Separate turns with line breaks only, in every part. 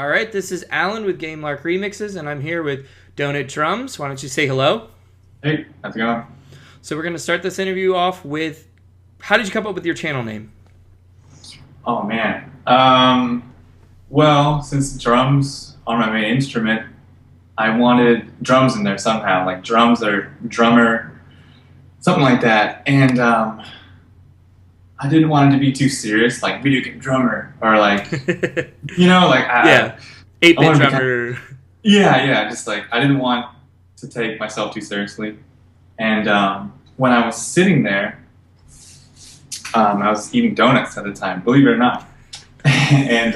All right, this is Alan with GameLark Remixes, and I'm here with DonutDrums. Why don't you say hello?
Hey, how's it going?
So we're going to start this interview off with, how did you come up with your channel name?
Oh man. Well, since drums are my main instrument, I wanted drums in there somehow, like drums or drummer, something like that. And I didn't want it to be too serious, like video game drummer or like, like
Yeah,
I
8-bit
want to be
drummer.
yeah, just like I didn't want to take myself too seriously. And when I was sitting there, I was eating donuts at the time, believe it or not. And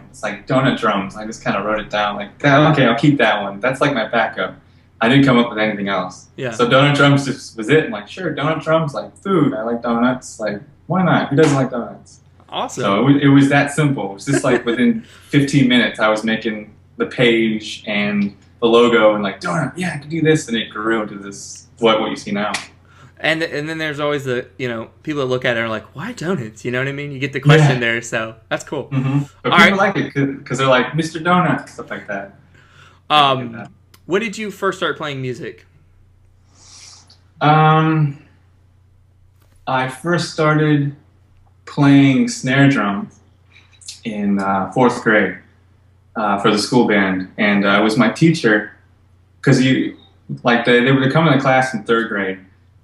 it's like DonutDrums. I just kind of wrote it down like, okay, I'll keep that one. That's like my backup. I didn't come up with anything else.
Yeah.
So DonutDrums just was it. I'm like, sure, DonutDrums, like food. I like donuts. Like, why not? Who doesn't like donuts?
Awesome.
So it was that simple. It was just like within 15 minutes, I was making the page and the logo and like, donut, yeah, I can do this. And it grew into this, what you see now.
And then there's always the, people that look at it are like, why donuts? You know what I mean? You get the question there, so that's cool.
Mm-hmm. But
All
people
right.
like it because they're like, Mr. Donut, stuff like that.
When did you first start playing music?
I first started playing snare drum in fourth grade for the school band, and it was my teacher because they would come into class in third grade.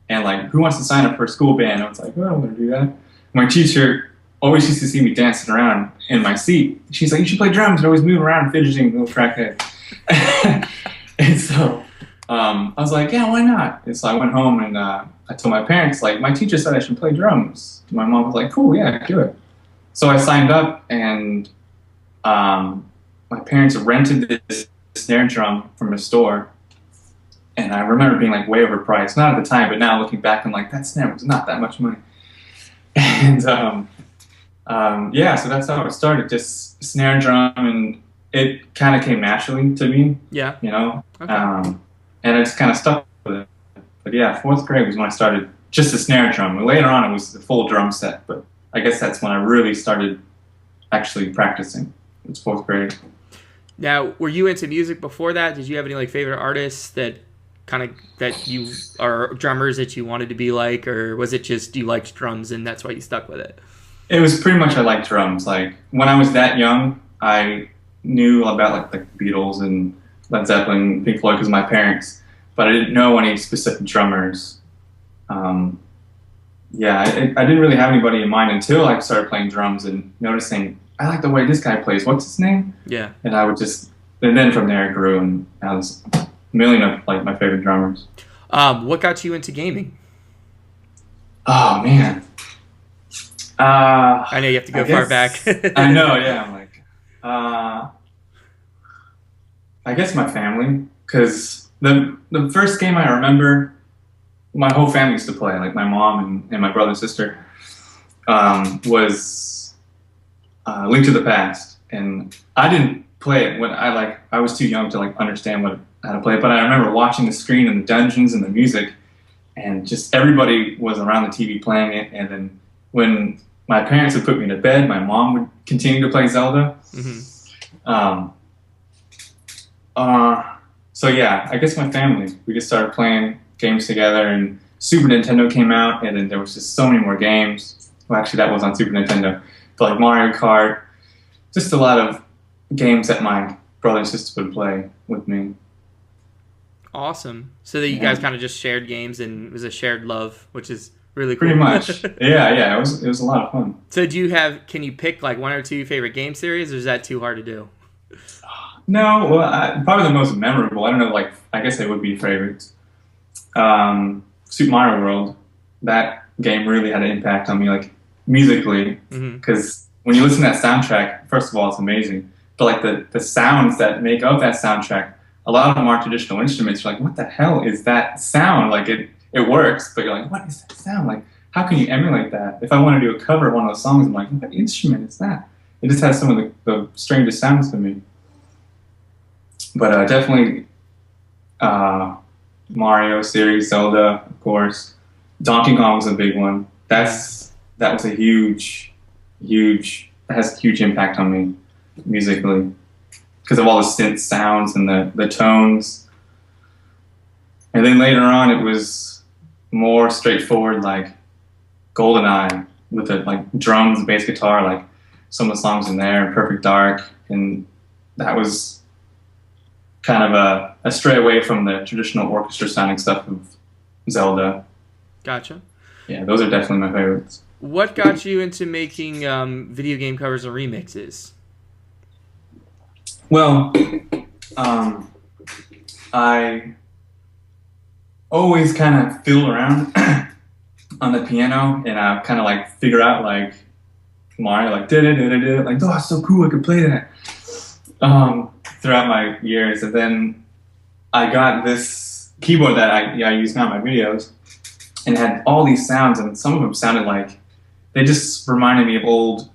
And like, who wants to sign up for a school band? I was like, oh, I don't want to do that. My teacher always used to see me dancing around in my seat. She's like, you should play drums. And always move around, fidgeting, little crackhead. And so I was like, yeah, why not? And so I went home and I told my parents, like, my teacher said I should play drums. And my mom was like, cool, yeah, do it. So I signed up, and my parents rented this snare drum from a store. And I remember being like way overpriced, not at the time, but now looking back, I'm like, that snare was not that much money. And yeah, so that's how it started, just snare drum, and it kind of came naturally to me.
Yeah.
Okay. And I just kind of stuck with it. But yeah, fourth grade was when I started just the snare drum. And later on, it was the full drum set, but I guess that's when I really started actually practicing. It was fourth grade.
Now, were you into music before that? Did you have any like favorite artists that you are drummers that you wanted to be like, or was it just you liked drums and that's why you stuck with it?
It was pretty much I liked drums. Like when I was that young, I knew about like the Beatles and Led Zeppelin, Pink Floyd because of my parents, but I didn't know any specific drummers. Yeah, I didn't really have anybody in mind until I started playing drums and noticing I like the way this guy plays. What's his name?
Yeah.
And and then from there it grew, and I was a million of like my favorite drummers.
What got you into gaming?
Oh man.
I know you have to go far back.
I know, yeah. I'm like, I guess my family, because the first game I remember, my whole family used to play, like my mom and my brother and sister, was Link to the Past, and I didn't play it when I was too young to like understand how to play it, but I remember watching the screen and the dungeons and the music, and just everybody was around the TV playing it, and then when my parents would put me to bed, my mom would continue to play Zelda. Mm-hmm. So yeah, I guess my family, we just started playing games together, and Super Nintendo came out, and then there was just so many more games. Well, actually that was on Super Nintendo, but like Mario Kart, just a lot of games that my brother and sister would play with me.
Awesome. So that you guys kind of just shared games, and it was a shared love, which is really cool.
Pretty much. Yeah. It was a lot of fun.
So can you pick like one or two favorite game series, or is that too hard to do?
No, well, probably the most memorable. I don't know, like I guess they would be favorites. Super Mario World. That game really had an impact on me, like musically, because when you listen to that soundtrack, first of all, it's amazing. But like the sounds that make up that soundtrack, a lot of them are traditional instruments. You're like, what the hell is that sound? Like it works, but you're like, what is that sound? Like, how can you emulate that? If I want to do a cover of one of those songs, I'm like, what instrument is that? It just has some of the strangest sounds to me. But definitely Mario series, Zelda, of course. Donkey Kong was a big one. That was a that has a huge impact on me musically. because of all the synth sounds and the tones. And then later on, it was more straightforward, like GoldenEye with the like drums, bass guitar, like some of the songs in there, Perfect Dark, and that was kind of a stray away from the traditional orchestra sounding stuff of Zelda.
Gotcha.
Yeah, those are definitely my favorites.
What got you into making video game covers and remixes?
Well, I always kind of fiddle around on the piano, and I kind of like figure out like Mario, like like, oh, it's so cool, I could play that. Throughout my years, and then I got this keyboard that I use now in my videos, and it had all these sounds, and some of them sounded like they just reminded me of old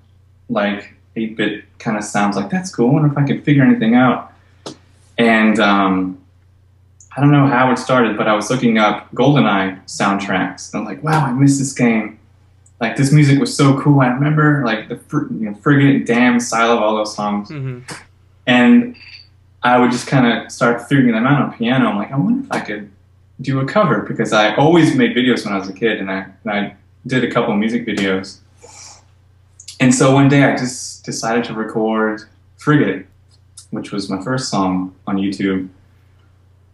like 8-bit kind of sounds. Like, that's cool. I wonder if I could figure anything out. And I don't know how it started, but I was looking up GoldenEye soundtracks, and I'm like, wow, I missed this game. Like, this music was so cool. I remember like the Frigate, Damn, Silo, all those songs.
Mm-hmm.
And I would just kind of start figuring them out on piano. I'm like, I wonder if I could do a cover, because I always made videos when I was a kid, and I did a couple of music videos. And so one day I just decided to record Frigate, which was my first song on YouTube.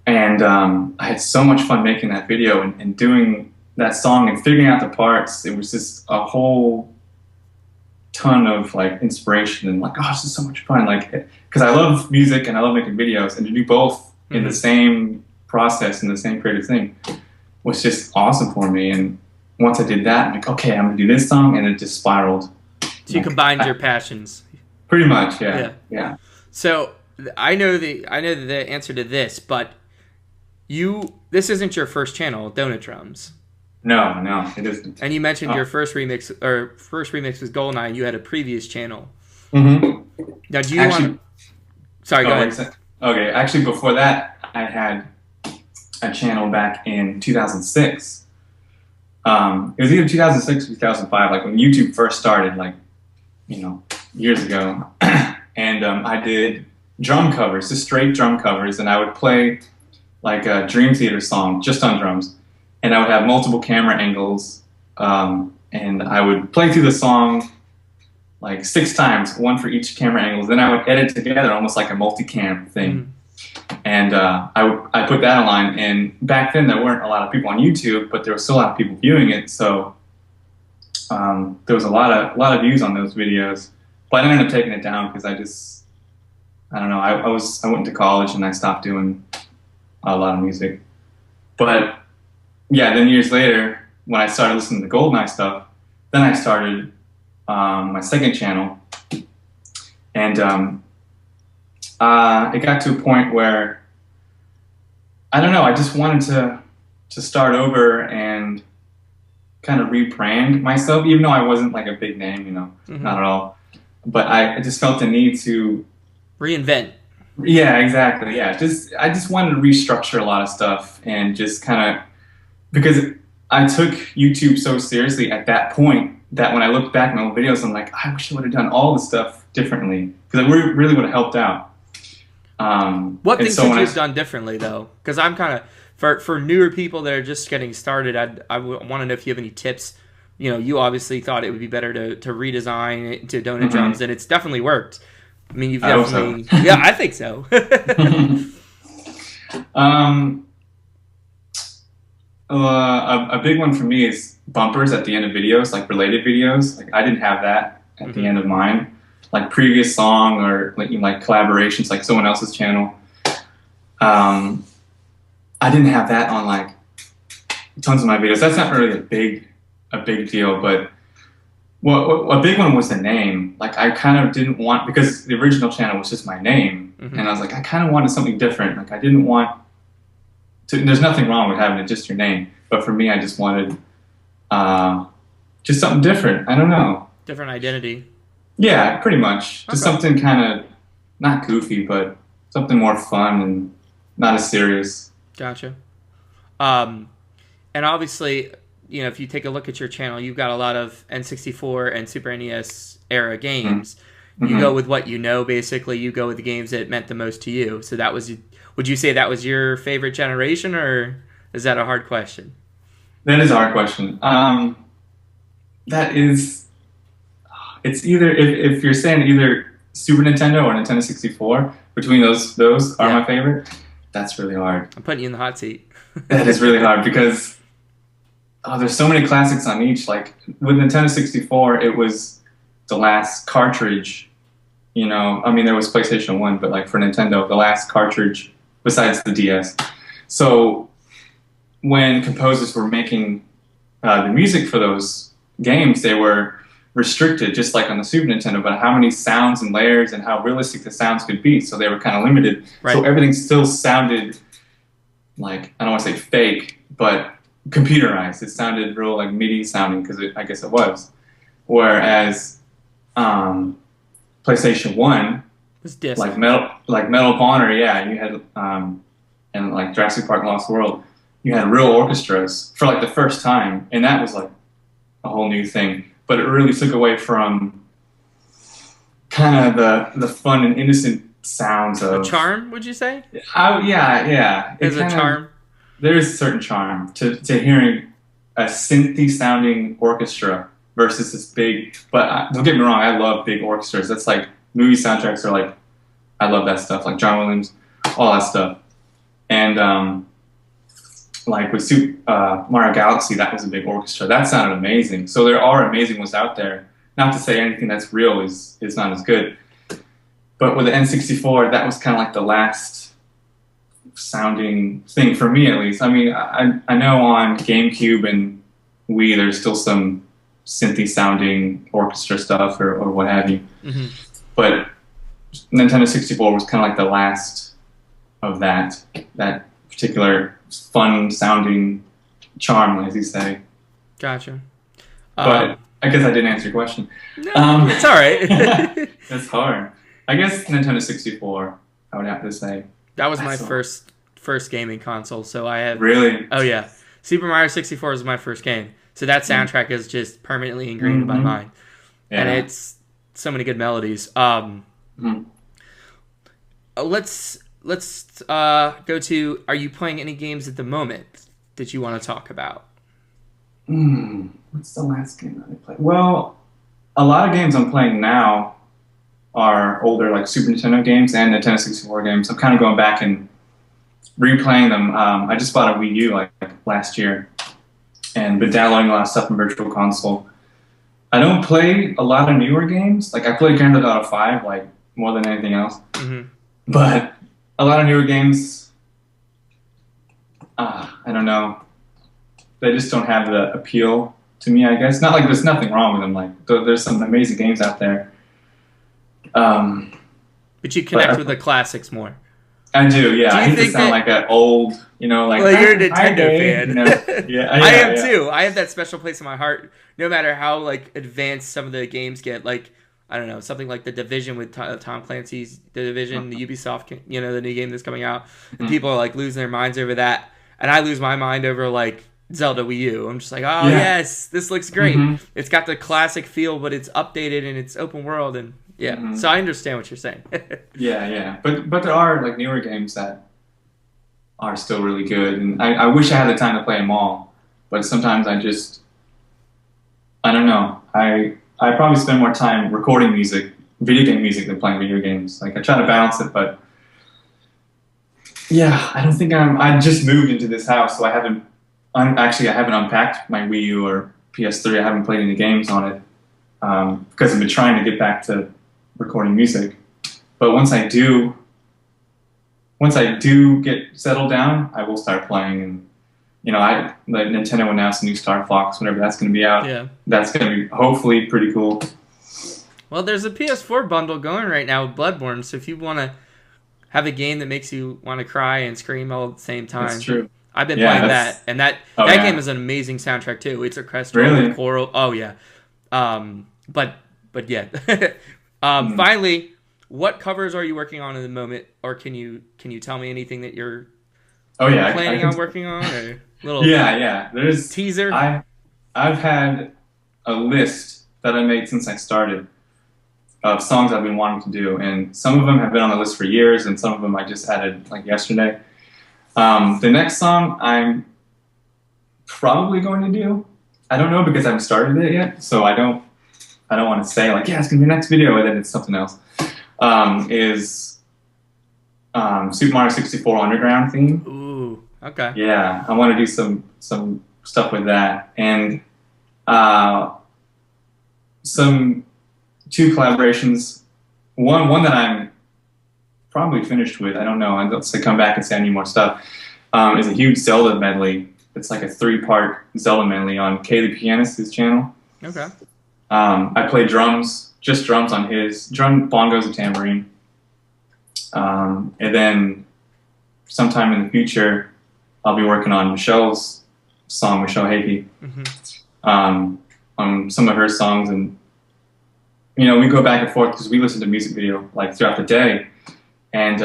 And I had so much fun making that video and doing that song and figuring out the parts. It was just a whole ton of like inspiration, and like, oh, this is so much fun. Like, because I love music and I love making videos, and to do both in the same process, in the same creative thing, was just awesome for me. And once I did that, I'm like, okay, I'm gonna do this song, and it just spiraled.
So you combined your passions.
Pretty much, yeah.
So I know the answer to this, but this isn't your first channel, DonutDrums.
No, it isn't.
And you mentioned your first remix was GoldenEye, and you had a previous channel.
Mm-hmm.
Now, do you want? Sorry, go ahead.
Okay, actually, before that, I had a channel back in 2006. It was either 2006 or 2005, like when YouTube first started, like, years ago. And I did drum covers, just straight drum covers, and I would play like a Dream Theater song just on drums. And I would have multiple camera angles, and I would play through the song like 6 times, one for each camera angle. Then I would edit together almost like a multicam thing. And I put that online. And back then there weren't a lot of people on YouTube, but there was still a lot of people viewing it. So there was a lot of views on those videos. But I ended up taking it down because I don't know. I went to college and I stopped doing a lot of music. But yeah, then years later, when I started listening to GoldenEye stuff, then I started my second channel, and it got to a point where, I don't know, I just wanted to start over and kind of rebrand myself, even though I wasn't like a big name, not at all. But I just felt the need to
reinvent.
Yeah, exactly. Yeah, I just wanted to restructure a lot of stuff, and just kind of, because I took YouTube so seriously at that point that when I look back at my old videos, I'm like, I wish I would have done all the stuff differently, because it really would have helped out.
What things would you have done differently, though? Because I'm kind of, for newer people that are just getting started, I want to know if you have any tips. You obviously thought it would be better to redesign it to DonutDrums, and it's definitely worked. I mean, you've definitely... So. Yeah, I think so.
A big one for me is bumpers at the end of videos, like related videos. Like, I didn't have that at the end of mine. Like previous song, or like collaborations, like someone else's channel. I didn't have that on like tons of my videos. That's not really a big deal, but a big one was the name. Like, I kind of didn't want, because the original channel was just my name, and I was like, I kind of wanted something different. Like, I didn't want to, there's nothing wrong with having it just your name, but for me, I just wanted just something different. I don't know.
Different identity. Yeah,
pretty much. Just something kind of not goofy, but something more fun and not as serious.
Gotcha. And obviously, if you take a look at your channel, you've got a lot of N64 and Super NES era games. you go with what you know. Basically, you go with the games that meant the most to you. So that was. Would you say that was your favorite generation, or is that a hard question?
That is a hard question. That is, it's either if you're saying either Super Nintendo or Nintendo 64. Between those are my favorite. That's really hard.
I'm putting you in the hot seat.
That is really hard because there's so many classics on each. Like with Nintendo 64, it was the last cartridge. You know, I mean, there was PlayStation 1, but like for Nintendo, the last cartridge besides the DS. So when composers were making the music for those games, they were restricted, just like on the Super Nintendo, but how many sounds and layers and how realistic the sounds could be. So they were kind of limited. Right. So everything still sounded like, I don't want to say fake, but computerized. It sounded real like MIDI sounding because I guess it was. Whereas PlayStation 1, like Medal of Honor, yeah, you had, and like Jurassic Park Lost World, you had real orchestras for like the first time, and that was like a whole new thing. But it really took away from kind of the fun and innocent sounds of...
A charm, would you say?
Yeah.
There's a charm?
There is a certain charm to hearing a synthy-sounding orchestra versus this big... But don't get me wrong, I love big orchestras. That's like, movie soundtracks are like... I love that stuff, like John Williams, all that stuff. And like with Mario Galaxy, that was a big orchestra. That sounded amazing. So there are amazing ones out there. Not to say anything that's real is not as good. But with the N64, that was kind of like the last sounding thing for me, at least. I mean, I know on GameCube and Wii, there's still some synthy sounding orchestra stuff or what have you. Mm-hmm. But Nintendo 64 was kind of like the last of that particular fun sounding charm, as you say.
Gotcha.
But I guess I didn't answer your question.
No, it's all right.
That's hard. I guess Nintendo 64, I would have to say.
That was my first gaming console, so I have...
Really?
Oh, yeah. Super Mario 64 was my first game. So that soundtrack is just permanently ingrained in my mind. Yeah. And it's so many good melodies. Let's go to, are you playing any games at the moment that you want to talk about?
What's the last game that I played? Well, a lot of games I'm playing now are older, like Super Nintendo games and Nintendo 64 games. I'm kind of going back and replaying them. I just bought a Wii U like last year and been downloading a lot of stuff from Virtual Console. I don't play a lot of newer games. Like I play Grand Theft Auto 5 like more than anything else. Mm-hmm. But a lot of newer games, I don't know. They just don't have the appeal to me, I guess. Not like there's nothing wrong with them. Like there's some amazing games out there.
But you connect with the classics more.
I do, yeah. I hate to sound like an old, like...
Well, you're a Nintendo fan.
Yeah,
I am too. I have that special place in my heart. No matter how advanced some of the games get, I don't know, something like The Division with Tom Clancy's The Division, the Ubisoft, the new game that's coming out. And people are losing their minds over that. And I lose my mind over Zelda Wii U. I'm just like, yes, this looks great. Mm-hmm. It's got the classic feel, but it's updated and it's open world. And so I understand what you're saying.
Yeah. But there are newer games that are still really good. And I wish I had the time to play them all. But sometimes I don't know. I probably spend more time recording video game music, than playing video games. I try to balance it, but yeah, I don't think I just moved into this house, so I haven't unpacked my Wii U or PS3. I haven't played any games on it because I've been trying to get back to recording music. But once I do get settled down, I will start playing. And Nintendo announced a new Star Fox, whenever that's going to be out. Yeah. That's going to be hopefully pretty cool.
Well, there's a PS4 bundle going right now with Bloodborne, so if you want to have a game that makes you want to cry and scream all at the same time.
That's true.
I've been playing that, and that game is an amazing soundtrack too. It's orchestral with choral. Oh yeah. But yeah. Finally, what covers are you working on in the moment, or can you tell me anything that you're planning on working on? Or little
There's
teaser.
I've had a list that I made since I started of songs I've been wanting to do, and some of them have been on the list for years, and some of them I just added like yesterday. The next song I'm probably going to do, I don't know because I haven't started it yet, so I don't want to say like, yeah, it's gonna be the next video, and then it's something else. Is Super Mario 64 Underground theme.
Ooh, okay.
Yeah, I want to do some stuff with that, and some 2 collaborations. One that I'm probably finished with. I don't know. Unless they come back and say I need more stuff. Is a huge Zelda medley. It's like a 3-part Zelda medley on Kay the Pianist's channel.
Okay.
I play drums, just drums on his drum, bongos, and tambourine. And then sometime in the future, I'll be working on Michelle's song, Michelle Hakey, on some of her songs, and you know, we go back and forth because we listen to music video like throughout the day, and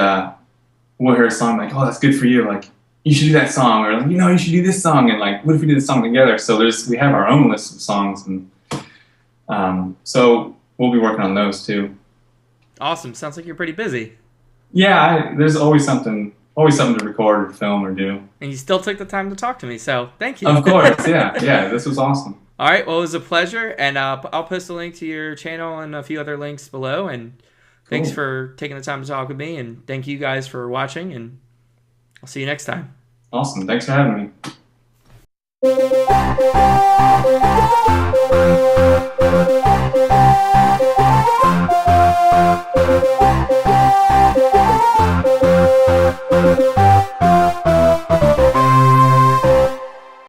we'll hear a song like, oh, that's good for you, like you should do that song, or like, you know, you should do this song, and like, what if we did this song together? So we have our own list of songs, and so we'll be working on those too.
Awesome. Sounds like you're pretty busy.
Yeah, there's always something to record or film or do.
And you still took the time to talk to me, so thank you.
Of course, yeah, this was awesome.
All right, well, it was a pleasure, and I'll post a link to your channel and a few other links below, and thanks for taking the time to talk with me, and thank you guys for watching, and I'll see you next time.
Awesome, thanks for having me.